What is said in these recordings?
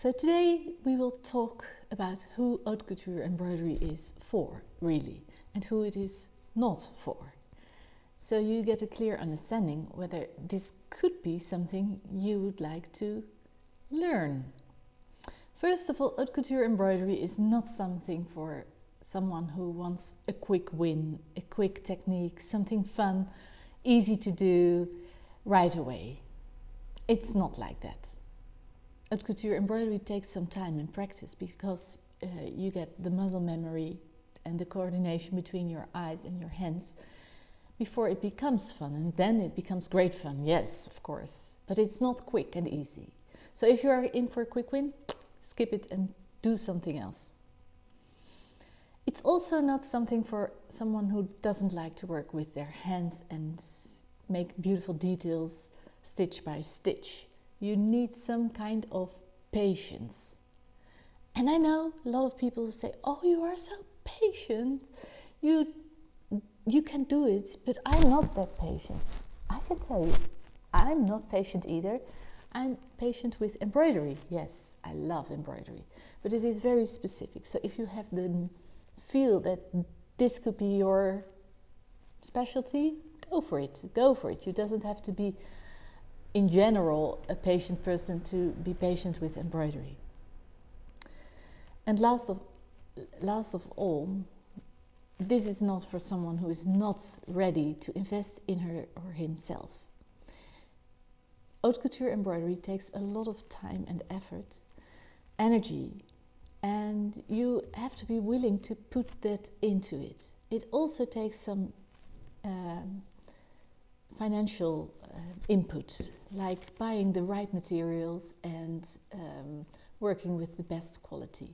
So today we will talk about who haute couture embroidery is for, really, and who it is not for. So you get a clear understanding whether this could be something you would like to learn. First of all, haute couture embroidery is not something for someone who wants a quick win, a quick technique, something fun, easy to do right away. It's not like that. Haute couture embroidery takes some time and practice because you get the muscle memory and the coordination between your eyes and your hands before it becomes fun, and then it becomes great fun, yes, of course. But it's not quick and easy. So if you are in for a quick win, skip it and do something else. It's also not something for someone who doesn't like to work with their hands and make beautiful details stitch by stitch. You need some kind of patience. And I know a lot of people say, oh, you are so patient. You can do it, but I'm not that patient. I can tell you, I'm not patient either. I'm patient with embroidery. Yes, I love embroidery, but it is very specific. So if you have the feel that this could be your specialty, go for it. Go for it. You doesn't have to be, in general, a patient person to be patient with embroidery. And last of all, this is not for someone who is not ready to invest in her or himself. Haute couture embroidery takes a lot of time and effort, energy, and you have to be willing to put that into it. It also takes some financial input, like buying the right materials and working with the best quality.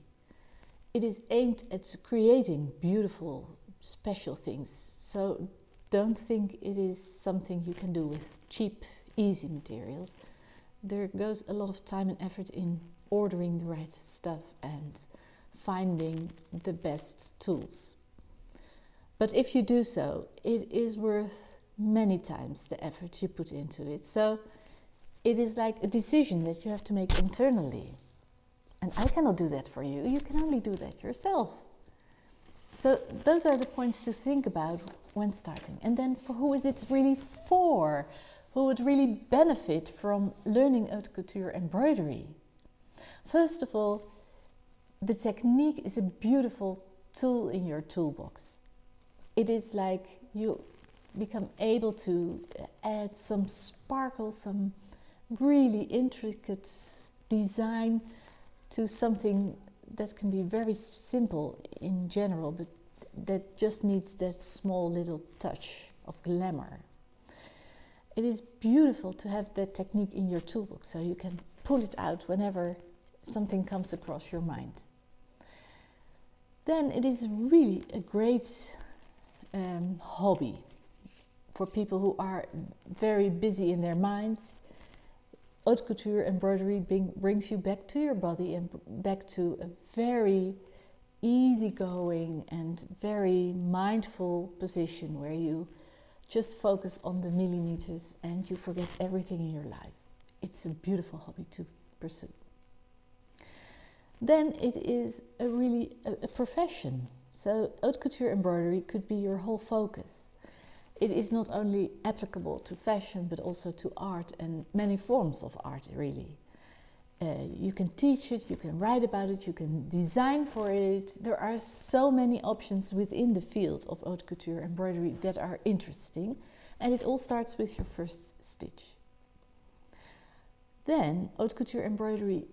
It is aimed at creating beautiful, special things. So don't think it is something you can do with cheap, easy materials. There goes a lot of time and effort in ordering the right stuff and finding the best tools. But if you do so, it is worth many times the effort you put into it. So it is like a decision that you have to make internally. And I cannot do that for you. You can only do that yourself. So those are the points to think about when starting. And then for who is it really for? Who would really benefit from learning haute couture embroidery? First of all, the technique is a beautiful tool in your toolbox. It is like you become able to add some sparkle, some really intricate design to something that can be very simple in general, but that just needs that small little touch of glamour. It is beautiful to have that technique in your toolbox, so you can pull it out whenever something comes across your mind. Then it is really a great hobby for people who are very busy in their minds. Haute couture embroidery brings you back to your body and back to a very easygoing and very mindful position where you just focus on the millimeters and you forget everything in your life. It's a beautiful hobby to pursue. Then it is really a profession. So haute couture embroidery could be your whole focus. It is not only applicable to fashion, but also to art and many forms of art, really. You can teach it, you can write about it, you can design for it. There are so many options within the field of haute couture embroidery that are interesting. And it all starts with your first stitch. Then, haute couture embroidery,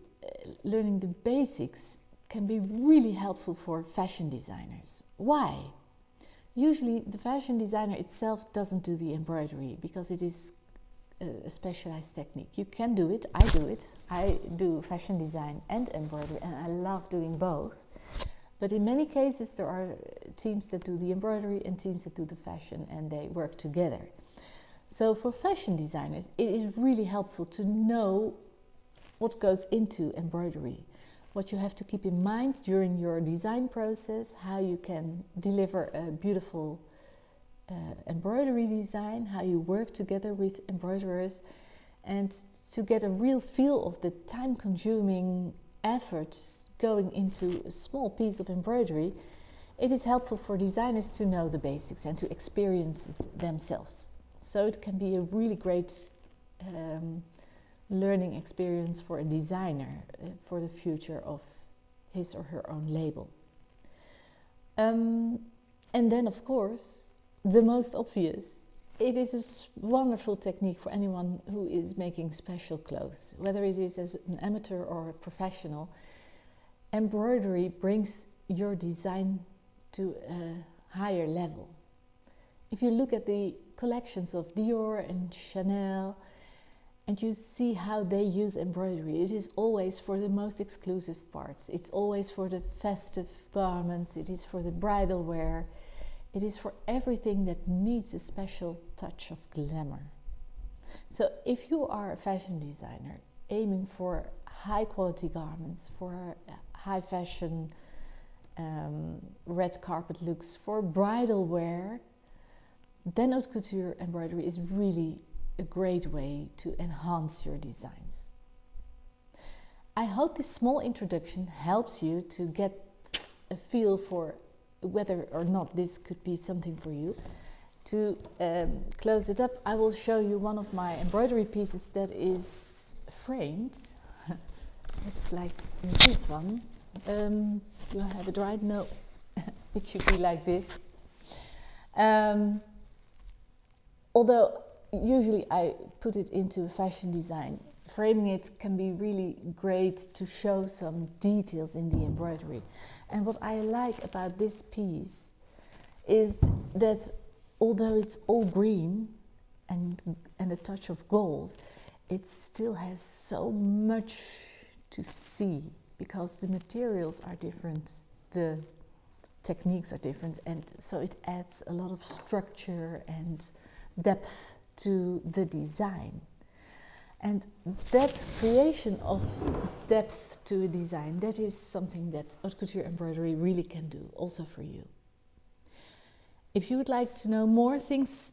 learning the basics, can be really helpful for fashion designers. Why? Usually the fashion designer itself doesn't do the embroidery because it is a specialized technique. You can do it, I do it. I do fashion design and embroidery and I love doing both. But in many cases there are teams that do the embroidery and teams that do the fashion and they work together. So for fashion designers it is really helpful to know what goes into embroidery. What you have to keep in mind during your design process, how you can deliver a beautiful embroidery design, how you work together with embroiderers, and to get a real feel of the time-consuming effort going into a small piece of embroidery, it is helpful for designers to know the basics and to experience it themselves. So it can be a really great learning experience for a designer for the future of his or her own label. And then, of course, the most obvious, it is a wonderful technique for anyone who is making special clothes, whether it is as an amateur or a professional. Embroidery brings your design to a higher level. If you look at the collections of Dior and Chanel, and you see how they use embroidery, it is always for the most exclusive parts. It's always for the festive garments, it is for the bridal wear, it is for everything that needs a special touch of glamour. So if you are a fashion designer aiming for high quality garments, for high fashion red carpet looks, for bridal wear, then haute couture embroidery is really a great way to enhance your designs. I hope this small introduction helps you to get a feel for whether or not this could be something for you. To close it up, I will show you one of my embroidery pieces that is framed. It's like this one. Do I have it right? No, it should be like this. Although usually I put it into fashion design, framing it can be really great to show some details in the embroidery. And what I like about this piece is that although it's all green and a touch of gold, it still has so much to see because the materials are different, the techniques are different, and so it adds a lot of structure and depth to the design. And that creation of depth to a design, that is something that haute couture embroidery really can do, also for you. If you would like to know more things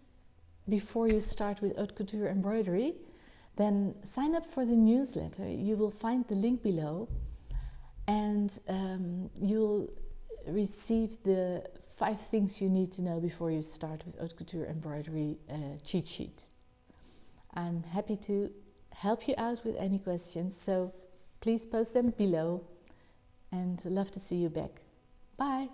before you start with haute couture embroidery, then sign up for the newsletter. You will find the link below, and you'll receive the 5 things you need to know before you start with haute couture embroidery cheat sheet. I'm happy to help you out with any questions, so please post them below, and love to see you back. Bye!